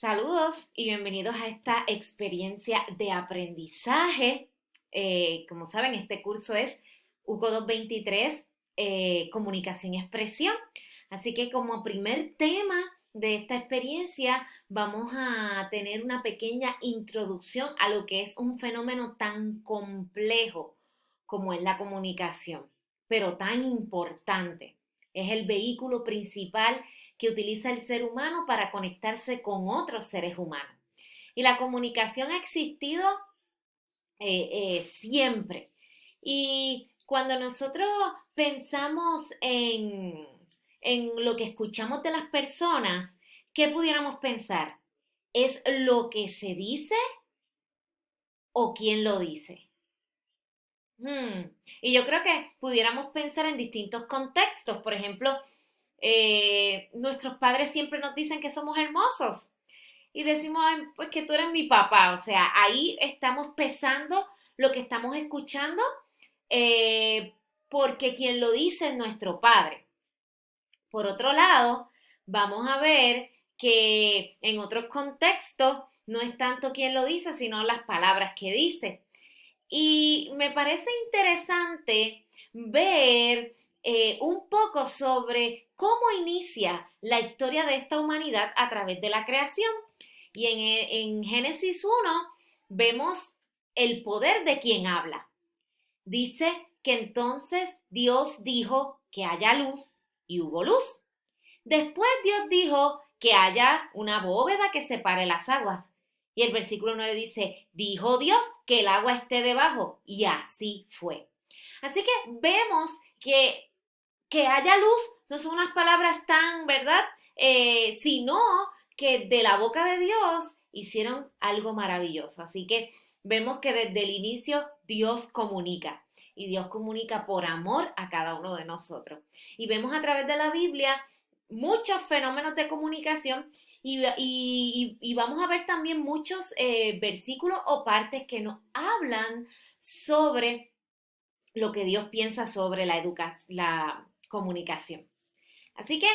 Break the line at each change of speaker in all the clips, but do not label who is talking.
Saludos y bienvenidos a esta experiencia de aprendizaje. Como saben, este curso es UCO 223, Comunicación y Expresión. Así que como primer tema de esta experiencia vamos a tener una pequeña introducción a lo que es un fenómeno tan complejo como es la comunicación, pero tan importante. Es el vehículo principal que utiliza el ser humano para conectarse con otros seres humanos. Y la comunicación ha existido siempre. Y cuando nosotros pensamos en lo que escuchamos de las personas, ¿qué pudiéramos pensar? ¿Es lo que se dice o quién lo dice? Hmm. Y yo creo que pudiéramos pensar en distintos contextos. Por ejemplo, nuestros padres siempre nos dicen que somos hermosos y decimos, "Ay, pues que tú eres mi papá". O sea, ahí estamos pesando lo que estamos escuchando eh, porque quien lo dice es nuestro padre. Por otro lado, vamos a ver que en otros contextos no es tanto quien lo dice, sino las palabras que dice. Y me parece interesante ver un poco sobre cómo inicia la historia de esta humanidad a través de la creación. Y en Génesis 1 vemos el poder de quien habla. Dice que entonces Dios dijo que haya luz y hubo luz. Después Dios dijo que haya una bóveda que separe las aguas. Y el versículo 9 dice, dijo Dios que el agua esté debajo. Y así fue. Así que vemos que haya luz no son unas palabras tan, ¿verdad? Sino que de la boca de Dios hicieron algo maravilloso. Así que vemos que desde el inicio Dios comunica. Y Dios comunica por amor a cada uno de nosotros. Y vemos a través de la Biblia muchos fenómenos de comunicación y vamos a ver también muchos versículos o partes que nos hablan sobre lo que Dios piensa sobre la comunicación. Así que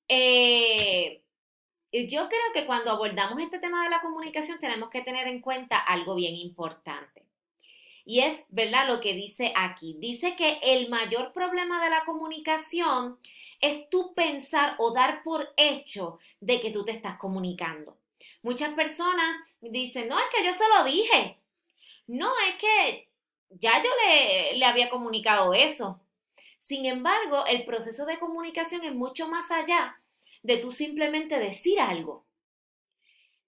eh, yo creo que cuando abordamos este tema de la comunicación tenemos que tener en cuenta algo bien importante. Y es, ¿verdad? Lo que dice aquí. Dice que el mayor problema de la comunicación es tú pensar o dar por hecho de que tú te estás comunicando. Muchas personas dicen, no, es que yo se lo dije. No, es que ya yo le había comunicado eso. Sin embargo, el proceso de comunicación es mucho más allá de tú simplemente decir algo.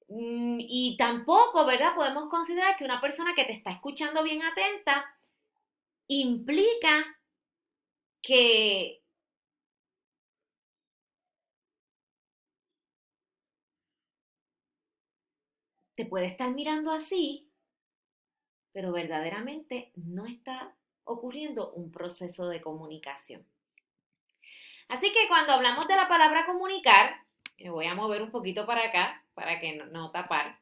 Y tampoco, ¿verdad? Podemos considerar que una persona que te está escuchando bien atenta implica que te puede estar mirando así, pero verdaderamente no está ocurriendo un proceso de comunicación. Así que cuando hablamos de la palabra comunicar, me voy a mover un poquito para acá para que no tapar.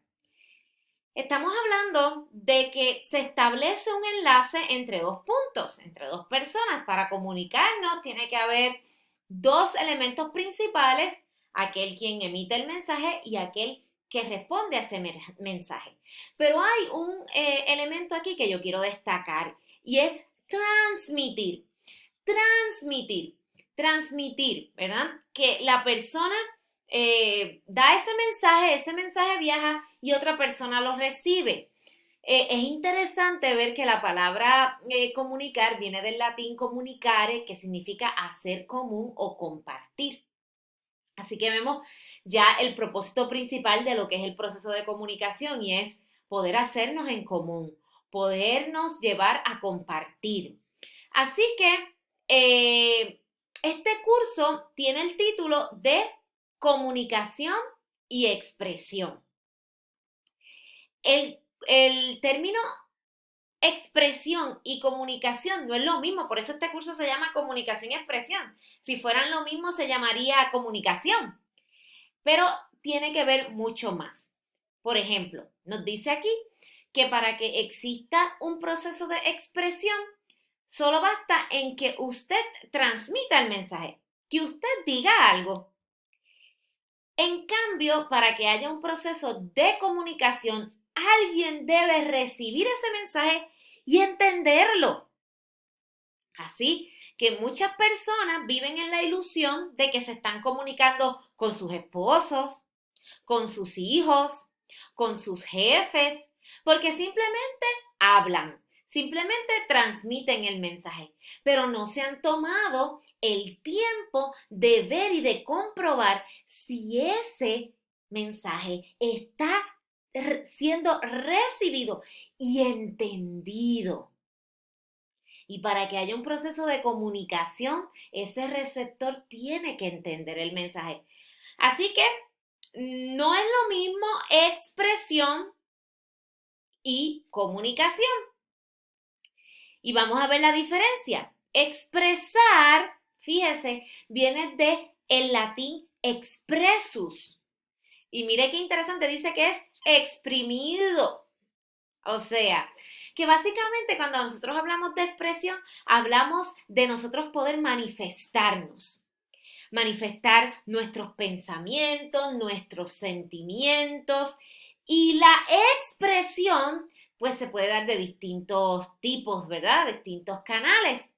Estamos hablando de que se establece un enlace entre dos puntos, entre dos personas. Para comunicarnos tiene que haber dos elementos principales, aquel quien emite el mensaje y aquel que responde a ese mensaje. Pero hay un elemento aquí que yo quiero destacar y es transmitir, transmitir, transmitir, ¿verdad? Que la persona da ese mensaje viaja y otra persona lo recibe. Es interesante ver que la palabra comunicar viene del latín comunicare, que significa hacer común o compartir. Así que vemos ya el propósito principal de lo que es el proceso de comunicación y es poder hacernos en común, podernos llevar a compartir. Así que este curso tiene el título de Comunicación y Expresión. El término expresión y comunicación no es lo mismo, por eso este curso se llama Comunicación y Expresión. Si fueran lo mismo se llamaría comunicación, pero tiene que ver mucho más. Por ejemplo, nos dice aquí que para que exista un proceso de expresión, solo basta en que usted transmita el mensaje, que usted diga algo. En cambio, para que haya un proceso de comunicación, alguien debe recibir ese mensaje y entenderlo. Así que muchas personas viven en la ilusión de que se están comunicando con sus esposos, con sus hijos, con sus jefes, porque simplemente hablan, simplemente transmiten el mensaje, pero no se han tomado el tiempo de ver y de comprobar si ese mensaje está siendo recibido y entendido. Y para que haya un proceso de comunicación, ese receptor tiene que entender el mensaje. Así que no es lo mismo expresión y comunicación. Y vamos a ver la diferencia. Expresar, fíjese, viene de el latín expressus. Y mire qué interesante, dice que es exprimido. O sea, que básicamente cuando nosotros hablamos de expresión, hablamos de nosotros poder manifestar nuestros pensamientos, nuestros sentimientos y la expresión pues se puede dar de distintos tipos, ¿verdad? Distintos canales.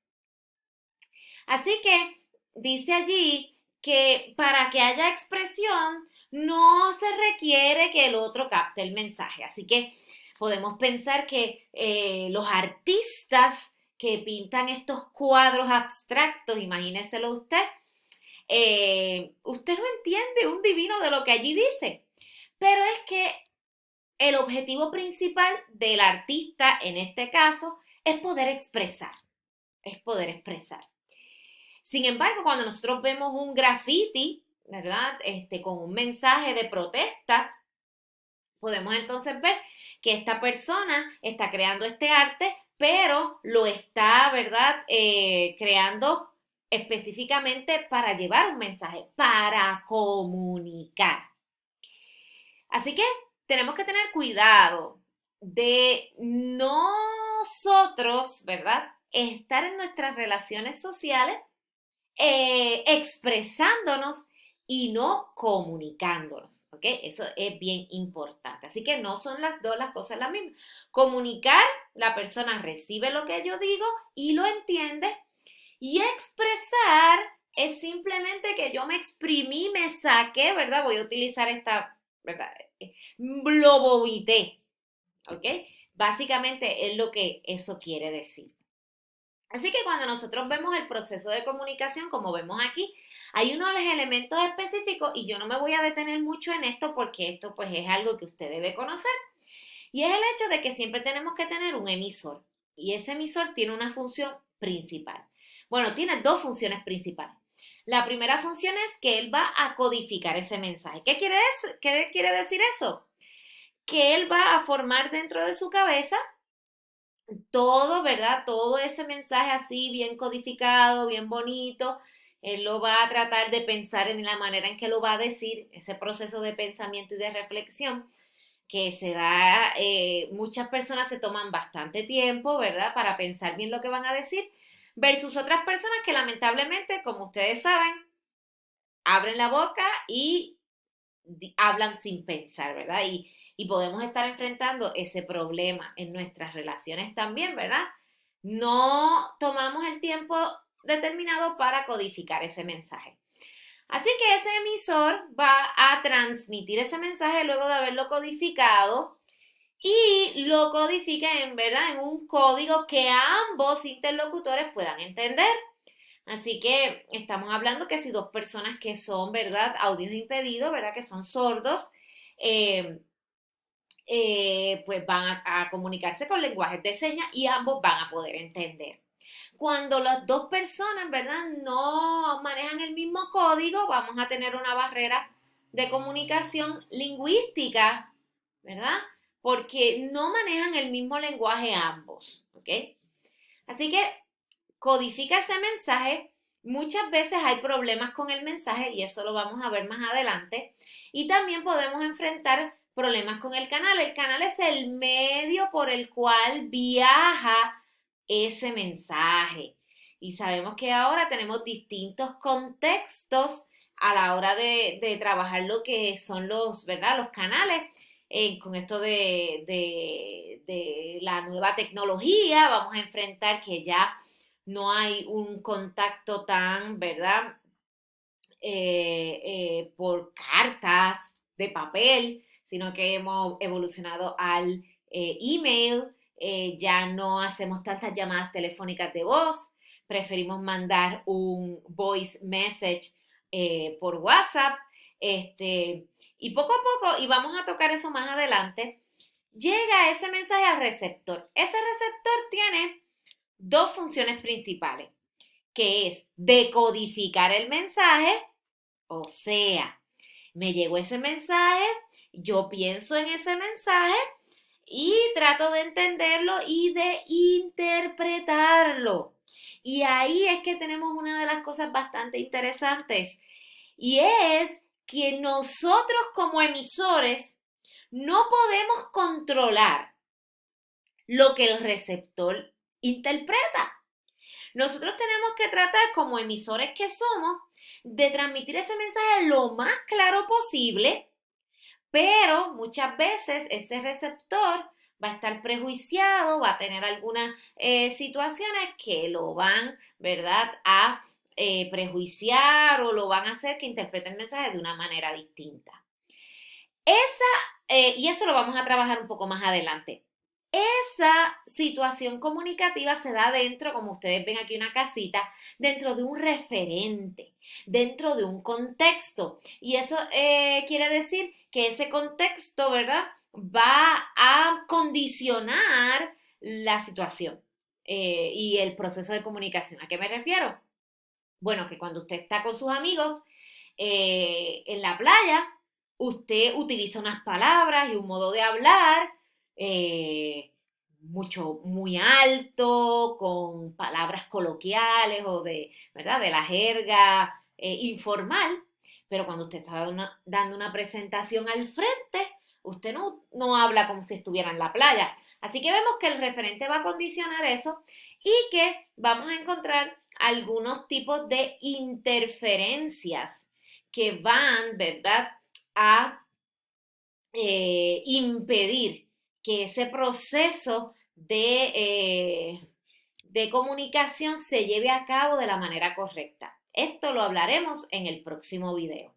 Así que dice allí que para que haya expresión no se requiere que el otro capte el mensaje. Así que podemos pensar que los artistas que pintan estos cuadros abstractos, imagíneselo usted, usted no entiende un divino de lo que allí dice, pero es que el objetivo principal del artista, en este caso, es poder expresar, es poder expresar. Sin embargo, cuando nosotros vemos un graffiti, ¿verdad? Con un mensaje de protesta, podemos entonces ver que esta persona está creando este arte, pero lo está, ¿verdad? Creando específicamente para llevar un mensaje, para comunicar. Así que tenemos que tener cuidado de nosotros, ¿verdad? Estar en nuestras relaciones sociales expresándonos y no comunicándonos, ¿ok? Eso es bien importante. Así que no son las dos las cosas las mismas. Comunicar, la persona recibe lo que yo digo y lo entiende. Y expresar es simplemente que yo me exprimí, me saqué, ¿verdad? Voy a utilizar esta, ¿verdad? Lo vomité, ¿ok? Básicamente es lo que eso quiere decir. Así que cuando nosotros vemos el proceso de comunicación, como vemos aquí, hay unos elementos específicos y yo no me voy a detener mucho en esto porque esto pues es algo que usted debe conocer. Y es el hecho de que siempre tenemos que tener un emisor y ese emisor tiene una función principal. Bueno, tiene dos funciones principales. La primera función es que él va a codificar ese mensaje. ¿Qué quiere decir eso? Que él va a formar dentro de su cabeza todo, ¿verdad? Todo ese mensaje así bien codificado, bien bonito. Él lo va a tratar de pensar en la manera en que lo va a decir, ese proceso de pensamiento y de reflexión que se da, muchas personas se toman bastante tiempo, ¿verdad? Para pensar bien lo que van a decir, versus otras personas que lamentablemente, como ustedes saben, abren la boca y hablan sin pensar, ¿verdad? Y podemos estar enfrentando ese problema en nuestras relaciones también, ¿verdad? No tomamos el tiempo determinado para codificar ese mensaje. Así que ese emisor va a transmitir ese mensaje luego de haberlo codificado y lo codifica en verdad en un código que ambos interlocutores puedan entender. Así que estamos hablando que si dos personas que son, ¿verdad? Audios impedidos, ¿verdad? Que son sordos, eh, pues van a comunicarse con lenguajes de señas y ambos van a poder entender. Cuando las dos personas, ¿verdad? No manejan el mismo código, vamos a tener una barrera de comunicación lingüística, ¿verdad? Porque no manejan el mismo lenguaje ambos, ¿ok? Así que codifica ese mensaje. Muchas veces hay problemas con el mensaje y eso lo vamos a ver más adelante. Y también podemos enfrentar problemas con el canal. El canal es el medio por el cual viaja ese mensaje. Y sabemos que ahora tenemos distintos contextos a la hora de trabajar lo que son los, ¿verdad? Los canales. Con esto de la nueva tecnología, vamos a enfrentar que ya no hay un contacto tan, ¿verdad? Por cartas de papel, sino que hemos evolucionado al email, ya no hacemos tantas llamadas telefónicas de voz, preferimos mandar un voice message por WhatsApp, y poco a poco, y vamos a tocar eso más adelante, llega ese mensaje al receptor. Ese receptor tiene dos funciones principales, que es decodificar el mensaje, o sea, me llegó ese mensaje, yo pienso en ese mensaje y trato de entenderlo y de interpretarlo. Y ahí es que tenemos una de las cosas bastante interesantes, y es que nosotros como emisores no podemos controlar lo que el receptor interpreta. Nosotros tenemos que tratar, como emisores que somos, de transmitir ese mensaje lo más claro posible, pero muchas veces ese receptor va a estar prejuiciado, va a tener algunas situaciones que lo van, ¿verdad?, a prejuiciar, o lo van a hacer que interprete el mensaje de una manera distinta. Y eso lo vamos a trabajar un poco más adelante. Esa situación comunicativa se da dentro, como ustedes ven aquí una casita, dentro de un referente, dentro de un contexto. Y eso quiere decir que ese contexto, ¿verdad?, va a condicionar la situación y el proceso de comunicación. ¿A qué me refiero? Bueno, que cuando usted está con sus amigos en la playa, usted utiliza unas palabras y un modo de hablar muy alto, con palabras coloquiales o ¿verdad?, de la jerga informal, pero cuando usted está dando una presentación al frente, usted no habla como si estuviera en la playa. Así que vemos que el referente va a condicionar eso y que vamos a encontrar algunos tipos de interferencias que van, ¿verdad?, a impedir que ese proceso de comunicación se lleve a cabo de la manera correcta. Esto lo hablaremos en el próximo video.